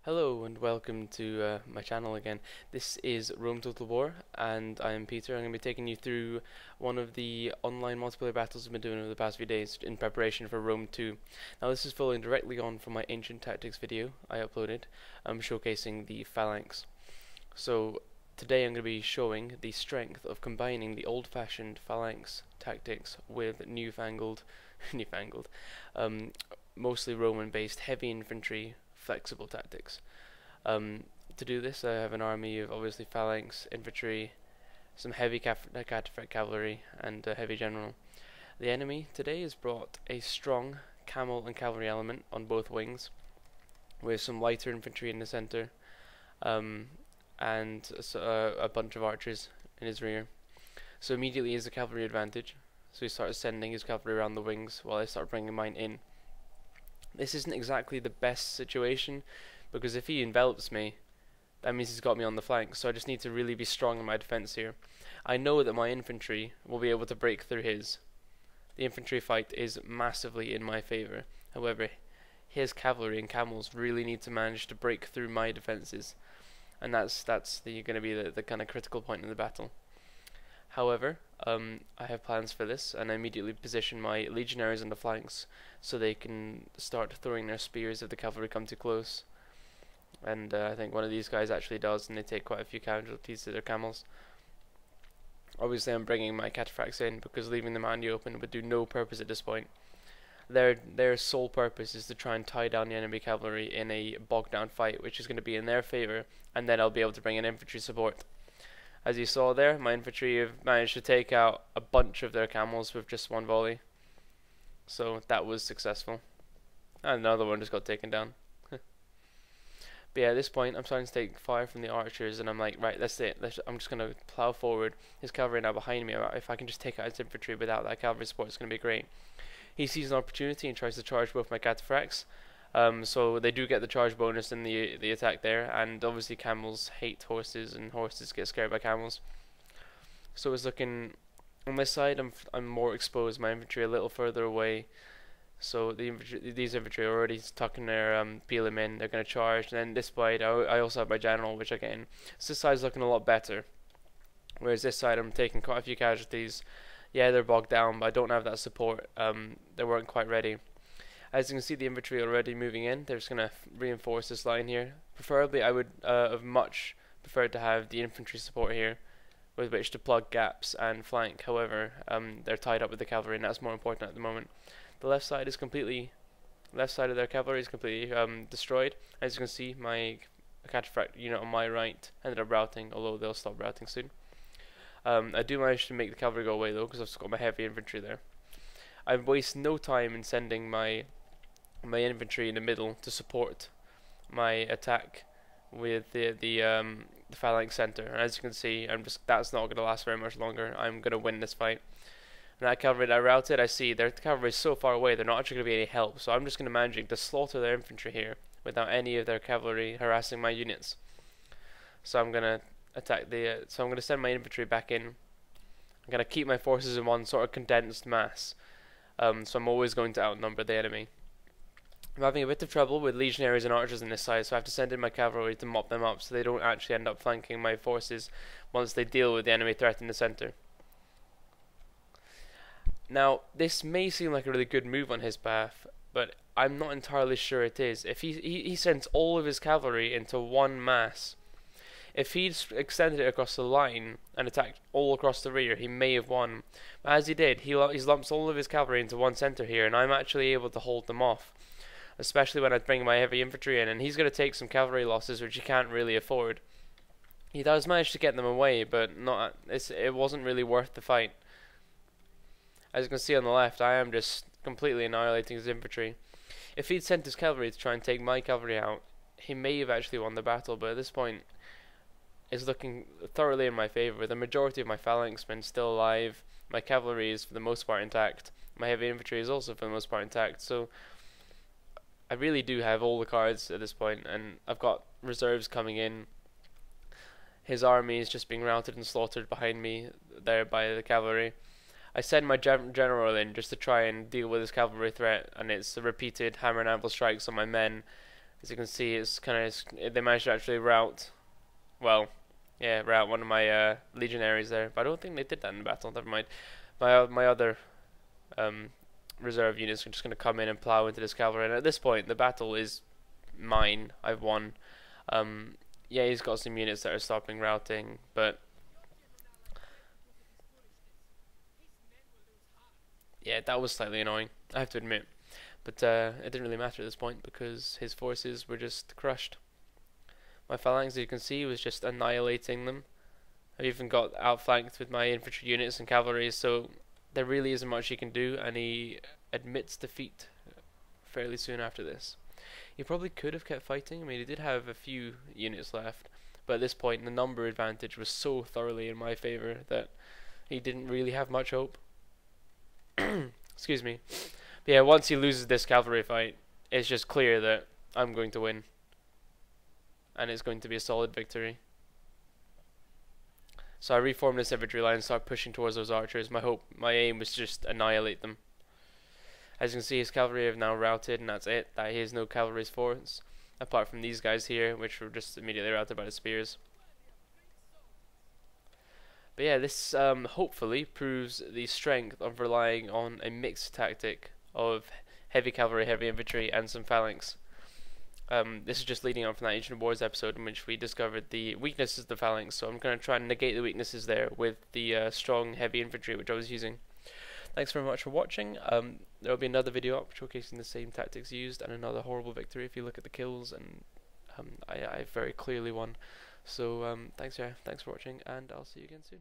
Hello and welcome to my channel again. This is Rome Total War and I am Peter. I'm going to be taking you through one of the online multiplayer battles I've been doing over the past few days in preparation for Rome 2. Now this is following directly on from my Ancient Tactics video I uploaded showcasing the Phalanx. So today I'm going to be showing the strength of combining the old-fashioned Phalanx tactics with newfangled, um, mostly Roman-based heavy infantry flexible tactics. To do this, I have an army of obviously phalanx, infantry, some heavy cataphract cavalry, and a heavy general. The enemy today has brought a strong camel and cavalry element on both wings, with some lighter infantry in the center, and a bunch of archers in his rear. So immediately he has a cavalry advantage. So he starts sending his cavalry around the wings while I start bringing mine in. This isn't exactly the best situation, because if he envelops me, that means he's got me on the flank, so I just need to really be strong in my defense here. I know that my infantry will be able to break through his. The infantry fight is massively in my favor. However, his cavalry and camels really need to manage to break through my defenses, and that's going to be the kind of critical point in the battle. However, I have plans for this, and I immediately position my legionaries on the flanks so they can start throwing their spears if the cavalry come too close. And I think one of these guys actually does, and they take quite a few casualties to their camels. Obviously, I'm bringing my cataphracts in because leaving them out in the open would do no purpose at this point. Their sole purpose is to try and tie down the enemy cavalry in a bogged down fight, which is going to be in their favor, and then I'll be able to bring in infantry support. As you saw there, my infantry have managed to take out a bunch of their camels with just one volley. So that was successful. And another one just got taken down. But yeah, at this point, I'm starting to take fire from the archers, and I'm like, right, that's it. I'm just going to plow forward. His cavalry now behind me. If I can just take out his infantry without that cavalry support, it's going to be great. He sees an opportunity and tries to charge both my cataphracts. So they do get the charge bonus in the attack there, and obviously camels hate horses, and horses get scared by camels. So it's looking on this side. I'm more exposed. My infantry a little further away. So these infantry are already tucking their peeling in. They're going to charge, and then this side I also have my general, which I get in. So this side's looking a lot better. Whereas this side I'm taking quite a few casualties. Yeah, they're bogged down, but I don't have that support. They weren't quite ready. As you can see, the infantry already moving in. They're just going to reinforce this line here. Preferably, I would have much preferred to have the infantry support here with which to plug gaps and flank. However, they're tied up with the cavalry, and that's more important at the moment. The left side of their cavalry is completely destroyed. As you can see, my cataphract unit on my right ended up routing, although they'll stop routing soon. I do manage to make the cavalry go away though, because I've just got my heavy infantry there. I waste no time in sending my infantry in the middle to support my attack with the phalanx center. And as you can see, that's not going to last very much longer. I'm going to win this fight. And that cavalry that I routed, I see their cavalry is so far away, they're not actually going to be any help. So I'm just going to manage to slaughter their infantry here without any of their cavalry harassing my units. So I'm going to attack so I'm going to send my infantry back in. I'm going to keep my forces in one sort of condensed mass. So I'm always going to outnumber the enemy. I'm having a bit of trouble with legionaries and archers on this side, so I have to send in my cavalry to mop them up so they don't actually end up flanking my forces once they deal with the enemy threat in the center. Now, this may seem like a really good move on his behalf, but I'm not entirely sure it is. If he sends all of his cavalry into one mass, if he'd extended it across the line and attacked all across the rear, he may have won. But as he did, he lumps all of his cavalry into one center here, and I'm actually able to hold them off. Especially when I bring my heavy infantry in, and he's going to take some cavalry losses which he can't really afford. He does manage to get them away, but it wasn't really worth the fight. As you can see on the left, I am just completely annihilating his infantry. If he'd sent his cavalry to try and take my cavalry out, he may have actually won the battle, but at this point it's looking thoroughly in my favor. The majority of my phalanxmen still alive, my cavalry is for the most part intact, my heavy infantry is also for the most part intact, so I really do have all the cards at this point, and I've got reserves coming in. His army is just being routed and slaughtered behind me there by the cavalry. I send my general in just to try and deal with his cavalry threat, and it's repeated hammer and anvil strikes on my men. As you can see, it's kind of they managed to actually rout, well, yeah, rout one of my legionaries there. But I don't think they did that in the battle. Never mind. My other um, reserve units are just going to come in and plow into this cavalry. And at this point, the battle is mine. I've won. Yeah, he's got some units that are stopping routing, but yeah, that was slightly annoying, I have to admit. But it didn't really matter at this point because his forces were just crushed. My phalanx, as you can see, was just annihilating them. I've even got outflanked with my infantry units and cavalry, so there really isn't much he can do, and he admits defeat fairly soon after this. He probably could have kept fighting. I mean, he did have a few units left, but at this point, the number advantage was so thoroughly in my favor that he didn't really have much hope. Excuse me. But yeah, once he loses this cavalry fight, it's just clear that I'm going to win, and it's going to be a solid victory. So I reform this infantry line and start pushing towards those archers. My aim was to just annihilate them. As you can see, his cavalry have now routed, and that's it. That he has no cavalry's force, apart from these guys here, which were just immediately routed by the spears. But yeah, this hopefully proves the strength of relying on a mixed tactic of heavy cavalry, heavy infantry, and some phalanx. This is just leading on from that Ancient Wars episode in which we discovered the weaknesses of the phalanx, so I'm going to try and negate the weaknesses there with the strong heavy infantry which I was using. Thanks very much for watching. There will be another video up showcasing the same tactics used and another horrible victory if you look at the kills, and I very clearly won. So thanks for watching, and I'll see you again soon.